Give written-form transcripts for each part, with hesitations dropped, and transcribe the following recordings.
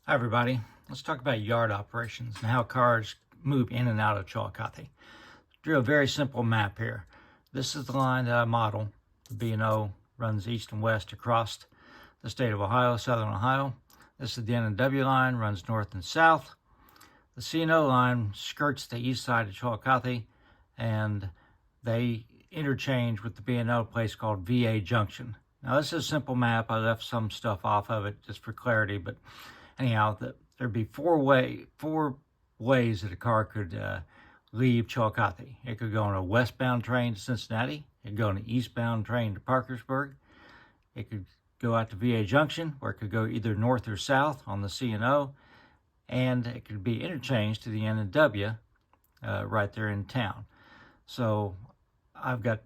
Hi everybody, let's talk about yard operations and how cars move in and out of Chillicothe. Drew a very simple map here. This is the line that I model. The B&O runs east and west across the state of Ohio, southern Ohio. This is the N&W line, runs north and south. The C&O line skirts the east side of Chillicothe, and they interchange with the B&O place called VA Junction. Now this is a simple map. I left some stuff off of it just for clarity, but anyhow, there'd be four ways that a car could leave Chillicothe. It could go on a westbound train to Cincinnati. It could go on an eastbound train to Parkersburg. It could go out to VA Junction, where it could go either north or south on the C&O, and it could be interchanged to the N&W right there in town. So I'm going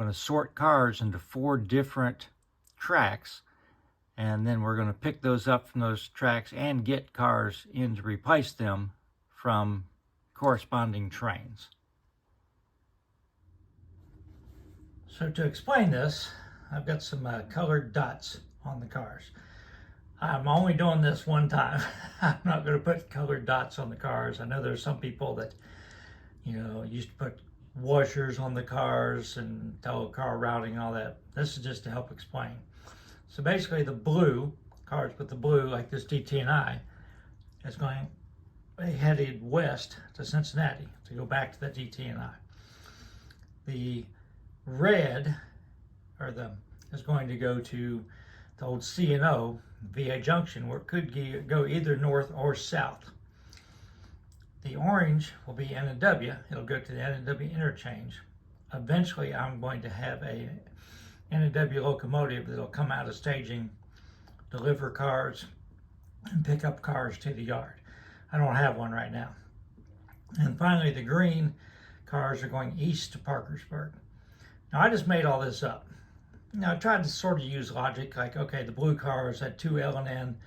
to sort cars into 4 different tracks, and then we're going to pick those up from those tracks and get cars in to replace them from corresponding trains. So to explain this, I've got some colored dots on the cars. I'm only doing this one time. I'm not going to put colored dots on the cars. I know there's some people that, used to put washers on the cars and tell car routing and all that. This is just to help explain. So basically the blue, cars with the blue, like this DT&I, is headed west to Cincinnati to go back to the DT&I. The red, is going to go to the old C&O, VA Junction, where it could go either north or south. The orange will be N&W. It'll go to the N&W interchange. Eventually, I'm going to have a N&W locomotive that'll come out of staging, deliver cars, and pick up cars to the yard. I don't have one right now. And finally, the green cars are going east to Parkersburg. Now, I just made all this up. Now, I tried to sort of use logic, like, okay, the blue cars had 2 L&N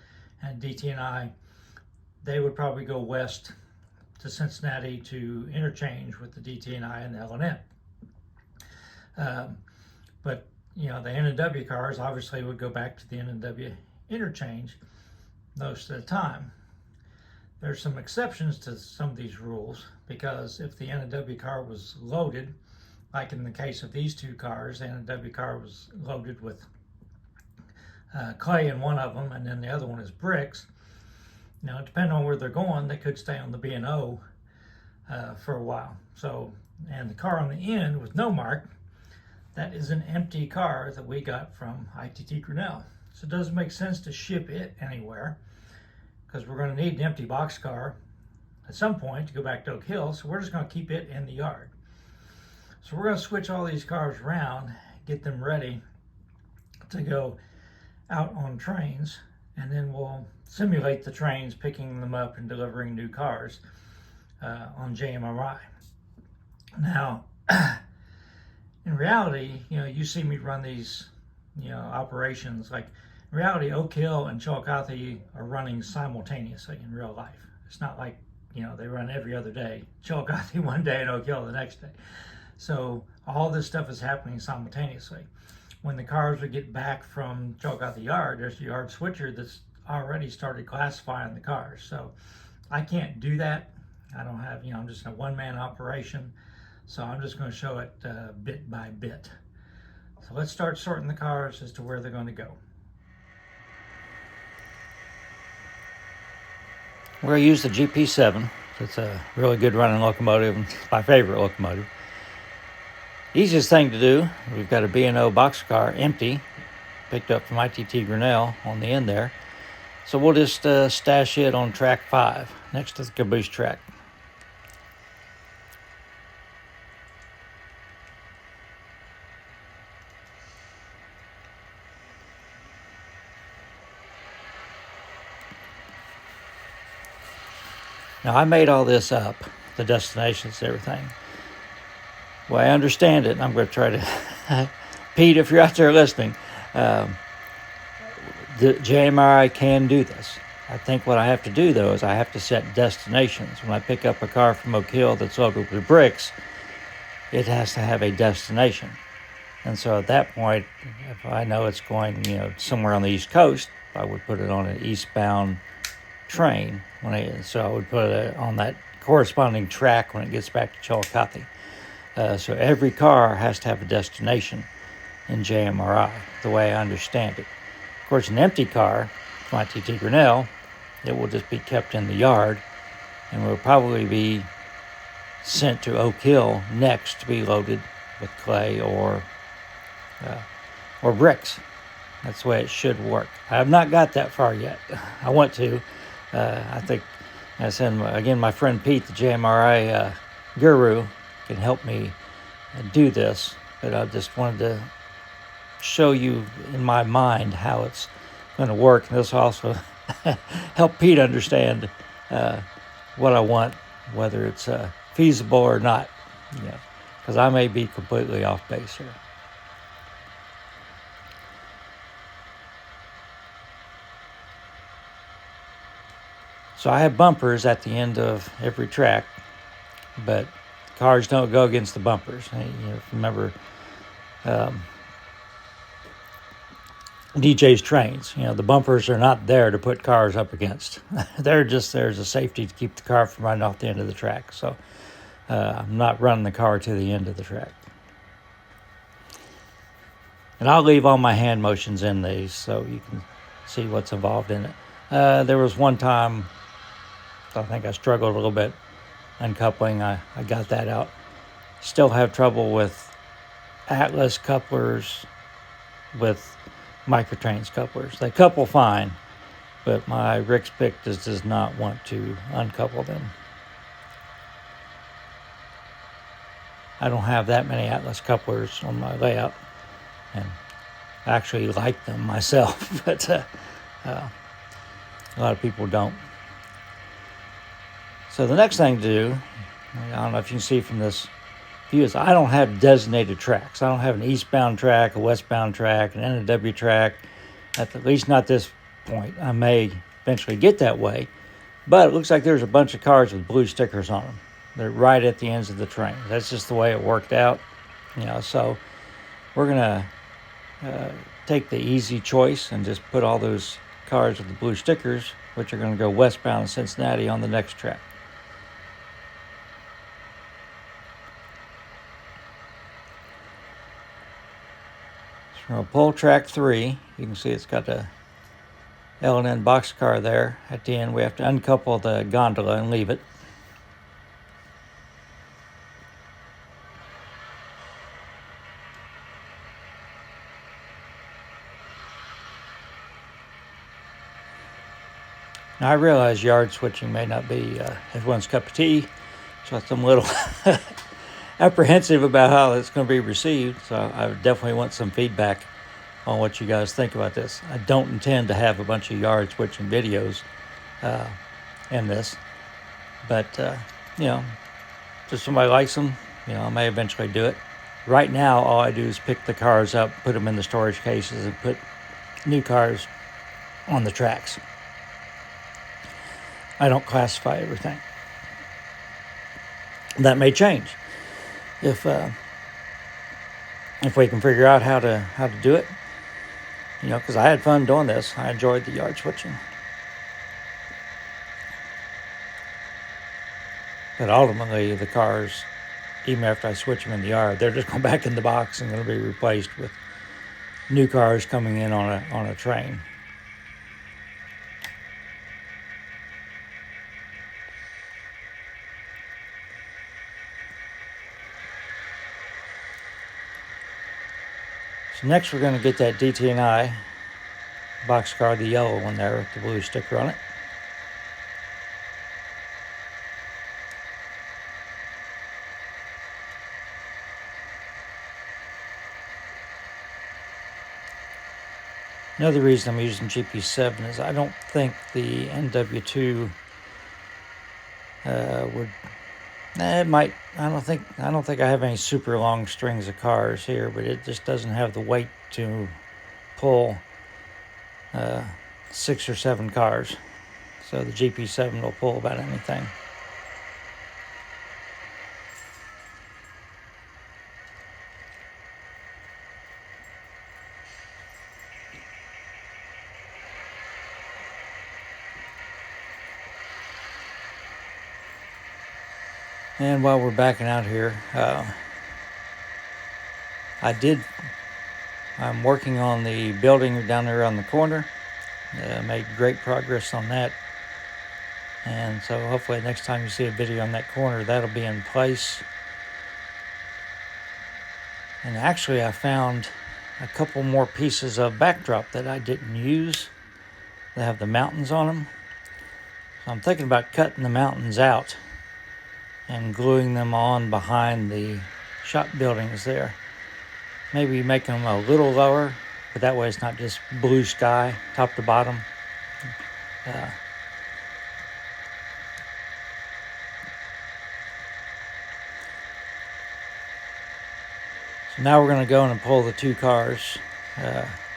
and DT&I. They would probably go west to Cincinnati to interchange with the DT&I and the L&N. But the N&W cars obviously would go back to the N&W interchange most of the time. There's some exceptions to some of these rules, because if the N&W car was loaded, like in the case of these 2 cars, the N&W car was loaded with clay in one of them, and then the other one is bricks. Now, depending on where they're going, they could stay on the B&O for a while. So, and the car on the end with no mark, that is an empty car that we got from ITT Grinnell. So it doesn't make sense to ship it anywhere, because we're going to need an empty box car at some point to go back to Oak Hill. So we're just going to keep it in the yard. So we're going to switch all these cars around, get them ready to go out on trains, and then we'll simulate the trains picking them up and delivering new cars on JMRI. Now, in reality, you see me run these, operations. Like, in reality, Oak Hill and Chillicothe are running simultaneously in real life. It's not like, they run every other day. Chillicothe one day and Oak Hill the next day. So all this stuff is happening simultaneously. When the cars would get back from Chillicothe Yard, there's a yard switcher that's already started classifying the cars. So I can't do that. I don't have, I'm just a one-man operation. So I'm just going to show it bit by bit. So let's start sorting the cars as to where they're going to go. We're going to use the GP7. It's a really good running locomotive. It's my favorite locomotive. Easiest thing to do, we've got a B&O boxcar empty, picked up from ITT Grinnell on the end there. So we'll just stash it on track 5, next to the caboose track. Now, I made all this up, the destinations and everything. Well, I understand it, and I'm going to try to... Pete, if you're out there listening, the JMRI can do this. I think what I have to do, though, is I have to set destinations. When I pick up a car from Oak Hill that's loaded with bricks, it has to have a destination. And so at that point, if I know it's going, somewhere on the East Coast, I would put it on an eastbound train so I would put it on that corresponding track when it gets back to Chillicothe. So every car has to have a destination in JMRI, the way I understand it. Of course, an empty car, my TT Grinnell, it will just be kept in the yard and will probably be sent to Oak Hill next to be loaded with clay or bricks. That's the way it should work. I have not got that far yet. I want to. I think, as I said, again, my friend Pete, the JMRI guru, can help me do this. But I just wanted to show you in my mind how it's going to work. And this will also help Pete understand what I want, whether it's feasible or not. Because I may be completely off base here. So I have bumpers at the end of every track, but cars don't go against the bumpers. Remember DJ's trains. The bumpers are not there to put cars up against. They're just there as a safety to keep the car from running off the end of the track. So I'm not running the car to the end of the track. And I'll leave all my hand motions in these so you can see what's involved in it. There was one time I think I struggled a little bit uncoupling. I got that out. Still have trouble with Atlas couplers with Microtrains couplers. They couple fine, but my Rick's pick does not want to uncouple them. I don't have that many Atlas couplers on my layout, and I actually like them myself, but a lot of people don't. So the next thing to do, I don't know if you can see from this view, is I don't have designated tracks. I don't have an eastbound track, a westbound track, an NW track, at least not this point. I may eventually get that way, but it looks like there's a bunch of cars with blue stickers on them. They're right at the ends of the train. That's just the way it worked out. So we're going to take the easy choice and just put all those cars with the blue stickers, which are going to go westbound to Cincinnati, on the next track. So we're going to pull track 3. You can see it's got a L&N boxcar there. At the end, we have to uncouple the gondola and leave it. Now, I realize yard switching may not be everyone's cup of tea, so I'm a little apprehensive about how it's going to be received. So I definitely want some feedback on what you guys think about this. I don't intend to have a bunch of yard switching videos in this, but if somebody likes them, I may eventually do it. Right now, all I do is pick the cars up, put them in the storage cases, and put new cars on the tracks. I don't classify everything. That may change if we can figure out how to do it. Because I had fun doing this. I enjoyed the yard switching. But ultimately, the cars, even after I switch them in the yard, they're just going back in the box and going to be replaced with new cars coming in on a train. So next we're going to get that DT&I boxcar, the yellow one there with the blue sticker on it. Another reason I'm using GP7 is I don't think the NW2 would. It might. I don't think I have any super long strings of cars here, but it just doesn't have the weight to pull 6 or 7 cars. So the GP7 will pull about anything. And while we're backing out here, I'm working on the building down there on the corner. Made great progress on that. And so hopefully next time you see a video on that corner, that'll be in place. And actually I found a couple more pieces of backdrop that I didn't use. They have the mountains on them. So I'm thinking about cutting the mountains out and gluing them on behind the shop buildings there. Maybe make them a little lower, but that way it's not just blue sky, top to bottom. So now we're going to go in and pull the two cars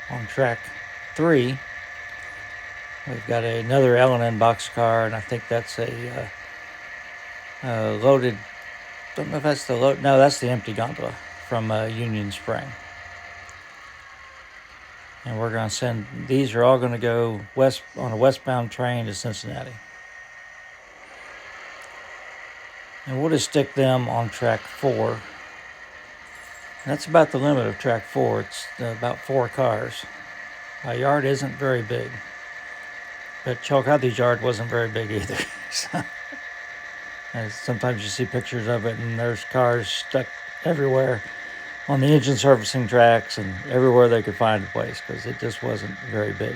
on track 3. We've got another L&N boxcar, and I think that's a loaded, don't know if that's the load, no, that's the empty gondola from Union Spring. And we're going to send, these are all going to go west on a westbound train to Cincinnati. And we'll just stick them on track 4. And that's about the limit of track 4. It's about 4 cars. My yard isn't very big, but Chillicothe's yard wasn't very big either. So, sometimes you see pictures of it and there's cars stuck everywhere on the engine servicing tracks and everywhere they could find a place because it just wasn't very big.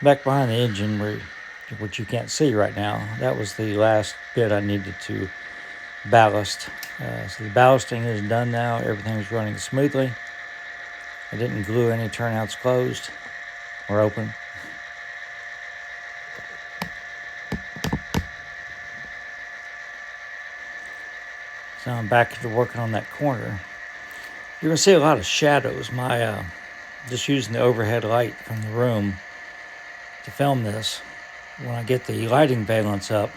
Back behind the engine, which you can't see right now, that was the last bit I needed to ballast. So the ballasting is done now. Everything's running smoothly. I didn't glue any turnouts closed or open. So I'm back to working on that corner. You're going to see a lot of shadows. Just using the overhead light from the room to film this. When I get the lighting valence up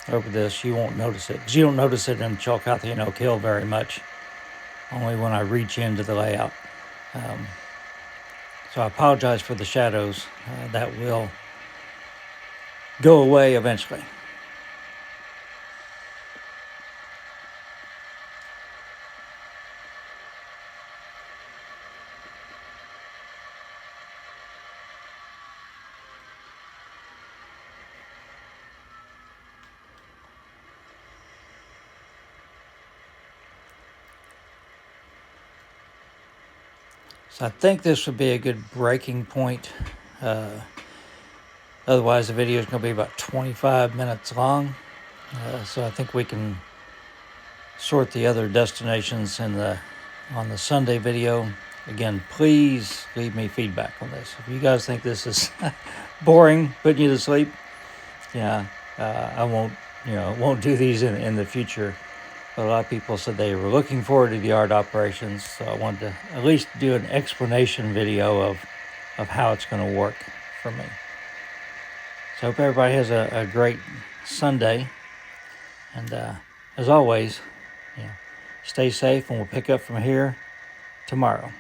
over this, you won't notice it. Because you don't notice it in Chillicothe and Oak Hill very much. Only when I reach into the layout. So I apologize for the shadows. That will go away eventually. So I think this would be a good breaking point. Otherwise, the video is going to be about 25 minutes long. So I think we can sort the other destinations on the Sunday video. Again, please leave me feedback on this. If you guys think this is boring, putting you to sleep, I won't do these in the future. But a lot of people said they were looking forward to the yard operations, so I wanted to at least do an explanation video of how it's going to work for me. So I hope everybody has a great Sunday, and as always, stay safe, and we'll pick up from here tomorrow.